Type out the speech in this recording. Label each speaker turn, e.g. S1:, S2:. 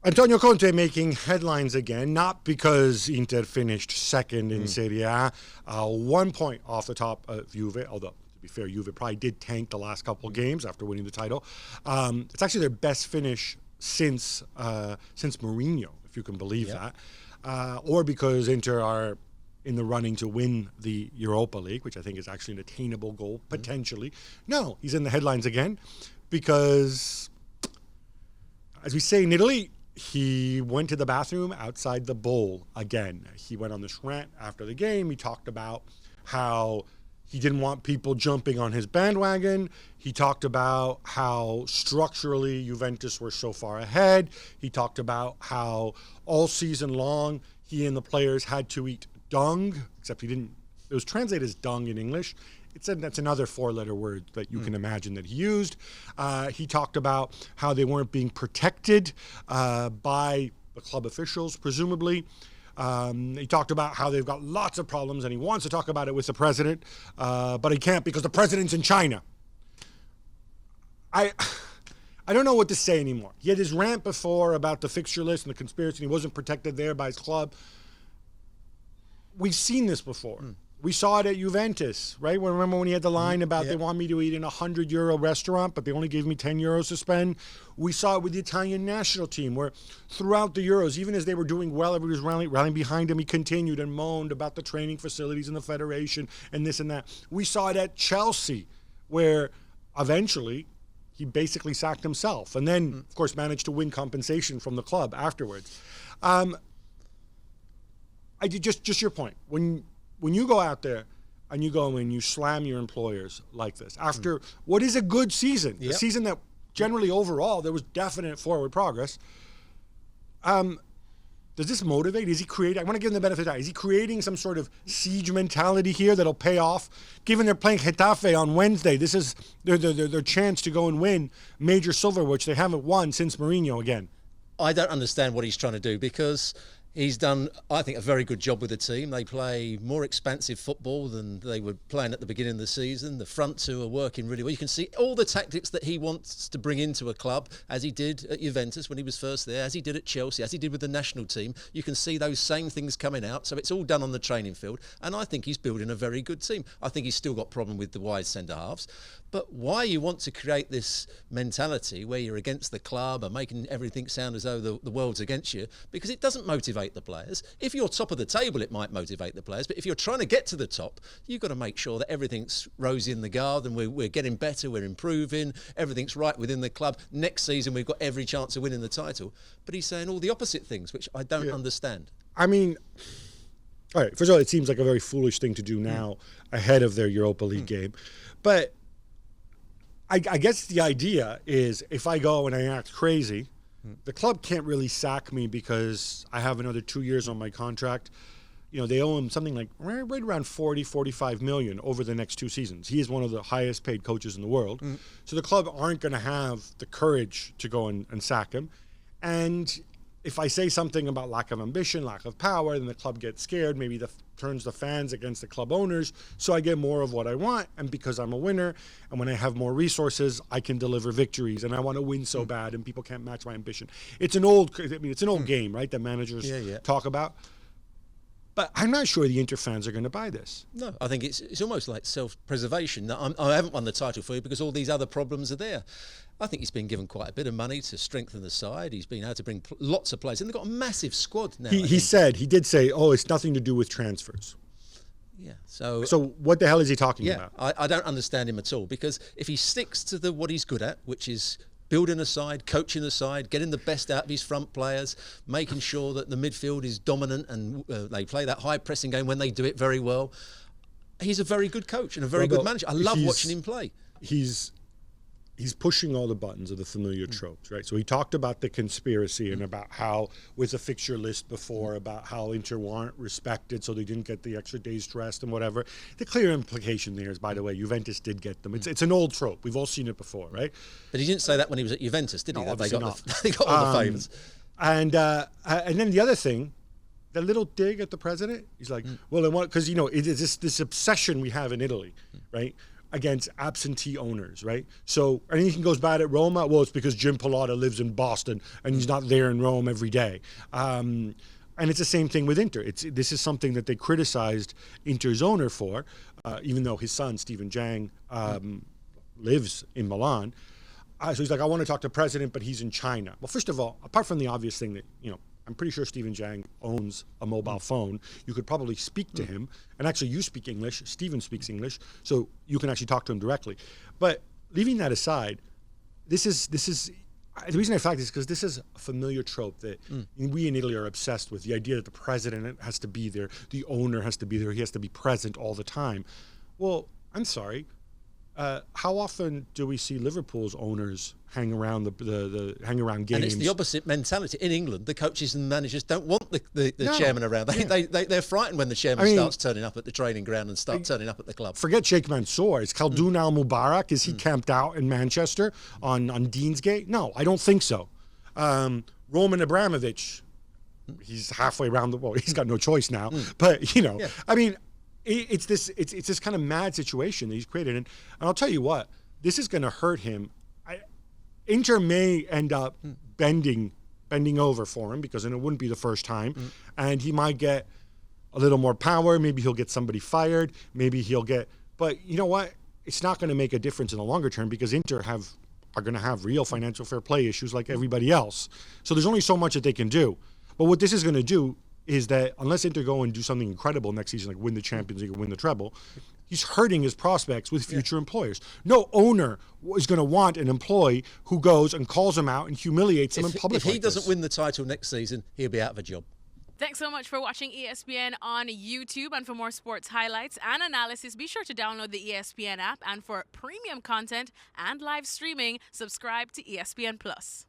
S1: Antonio Conte making headlines again, not because Inter finished second in Serie A, 1 point off the top of Juve, although, to be fair, Juve probably did tank the last couple of games after winning the title. It's actually their best finish since Mourinho, if you can believe that. Or because Inter are in the running to win the Europa League, which I think is actually an attainable goal, potentially. No, he's in the headlines again because, as we say in Italy, he went to the bathroom outside the bowl again. He went on this rant after the game. He talked about how he didn't want people jumping on his bandwagon. He talked about how structurally Juventus were so far ahead. He talked about how all season long he and the players had to eat dung, except he didn't. It was translated as dung in English. That's another four-letter word that you can imagine that he used. He talked about how they weren't being protected by the club officials, presumably. He talked about how they've got lots of problems, and he wants to talk about it with the president, but he can't because the president's in China. I don't know what to say anymore. He had his rant before about the fixture list and the conspiracy, and he wasn't protected there by his club. We've seen this before. We saw it at Juventus, right? Remember when he had the line about they want me to eat in a €100 restaurant, but they only gave me €10 to spend? We saw it with the Italian national team, where throughout the Euros, even as they were doing well, everybody was rallying behind him. He continued and moaned about the training facilities and the federation and this and that. We saw it at Chelsea, where eventually he basically sacked himself and then, of course, managed to win compensation from the club afterwards. Just your point. When you go out there and you go and you slam your employers like this, after what is a good season, a season that generally overall there was definite forward progress, does this motivate? Is he creating, I want to give him the benefit of the doubt, is he creating some sort of siege mentality here that'll pay off? Given they're playing Getafe on Wednesday, this is their chance to go and win major silver, which they haven't won since Mourinho again.
S2: I don't understand what he's trying to do because he's done, I think, a very good job with the team. They play more expansive football than they were playing at the beginning of the season. The front two are working really well. You can see all the tactics that he wants to bring into a club, as he did at Juventus when he was first there, as he did at Chelsea, as he did with the national team. You can see those same things coming out. So it's all done on the training field. And I think he's building a very good team. I think he's still got problem with the wide centre-halves. But why you want to create this mentality where you're against the club and making everything sound as though the world's against you, because it doesn't motivate the players. If you're top of the table, it might motivate the players. But if you're trying to get to the top, you've got to make sure that everything's rosy in the garden. We're getting better, we're improving, everything's right within the club. Next season, we've got every chance of winning the title. But he's saying all the opposite things, which I don't understand.
S1: I mean, all right, first of all, it seems like a very foolish thing to do now ahead of their Europa League game. But I guess the idea is if I go and I act crazy, the club can't really sack me because I have another 2 years on my contract. You know, they owe him something like right around 40, 45 million over the next 2 seasons. He is one of the highest paid coaches in the world. So the club aren't going to have the courage to go and sack him. And if I say something about lack of ambition, lack of power, then the club gets scared. Maybe turns the fans against the club owners. So I get more of what I want. And because I'm a winner, and when I have more resources, I can deliver victories. And I want to win so bad, and people can't match my ambition. It's an old game, right? That managers talk about. But I'm not sure the Inter fans are going to buy this.
S2: No, I think it's almost like self-preservation. I haven't won the title for you because all these other problems are there. I think he's been given quite a bit of money to strengthen the side. He's been able to bring lots of players. And they've got a massive squad now.
S1: He did say, it's nothing to do with transfers.
S2: Yeah. So
S1: what the hell is he talking about?
S2: I don't understand him at all, because if he sticks to what he's good at, which is building a side, coaching a side, getting the best out of his front players, making sure that the midfield is dominant and they play that high pressing game when they do it very well. He's a very good coach and a very good manager. I love watching him play.
S1: He's pushing all the buttons of the familiar tropes, right? So he talked about the conspiracy and about how, with the fixture list before, about how Inter weren't respected, so they didn't get the extra day's rest and whatever. The clear implication there is, by the way, Juventus did get them. It's an old trope. We've all seen it before, right?
S2: But he didn't say that when he was at Juventus, did he?
S1: No,
S2: They
S1: not.
S2: They got all the favours.
S1: And then the other thing, the little dig at the president, he's like, well, because, it's this obsession we have in Italy, right? against absentee owners, right? So anything goes bad at Roma, well, it's because Jim Pilata lives in Boston and he's not there in Rome every day. And it's the same thing with Inter. This is something that they criticized Inter's owner for, even though his son, Stephen Jang, lives in Milan. So he's like, I want to talk to the president, but he's in China. Well, first of all, apart from the obvious thing that, I'm pretty sure Stephen Jang owns a mobile phone. You could probably speak to him. And actually, you speak English. Stephen speaks English. So you can actually talk to him directly. But leaving that aside, this is the reason I flag this is because this is a familiar trope that we in Italy are obsessed with. The idea that the president has to be there, the owner has to be there, he has to be present all the time. Well, I'm sorry. How often do we see Liverpool's owners hang around hang around games?
S2: And it's the opposite mentality in England. The coaches and managers don't want the chairman around. They're frightened when the chairman starts turning up at the training ground and turning up at the club.
S1: Forget Sheikh Mansour. Is Khaldoon Al Mubarak? Is he camped out in Manchester on Deansgate? No, I don't think so. Roman Abramovich, he's halfway around the world. He's got no choice now. But I mean. It's this kind of mad situation that he's created, and I'll tell you what, this is going to hurt him. Inter may end up bending over for him because then it wouldn't be the first time, and he might get a little more power. Maybe he'll get somebody fired. Maybe he'll get. But you know what? It's not going to make a difference in the longer term because Inter are going to have real financial fair play issues like everybody else. So there's only so much that they can do. But what this is going to do is that unless Inter go and do something incredible next season, like win the Champions League or win the treble, he's hurting his prospects with future employers. No owner is going to want an employee who goes and calls him out and humiliates him in public.
S2: If he doesn't win the title next season, he'll be out of a job.
S3: Thanks so much for watching ESPN on YouTube. And for more sports highlights and analysis, be sure to download the ESPN app. And for premium content and live streaming, subscribe to ESPN Plus.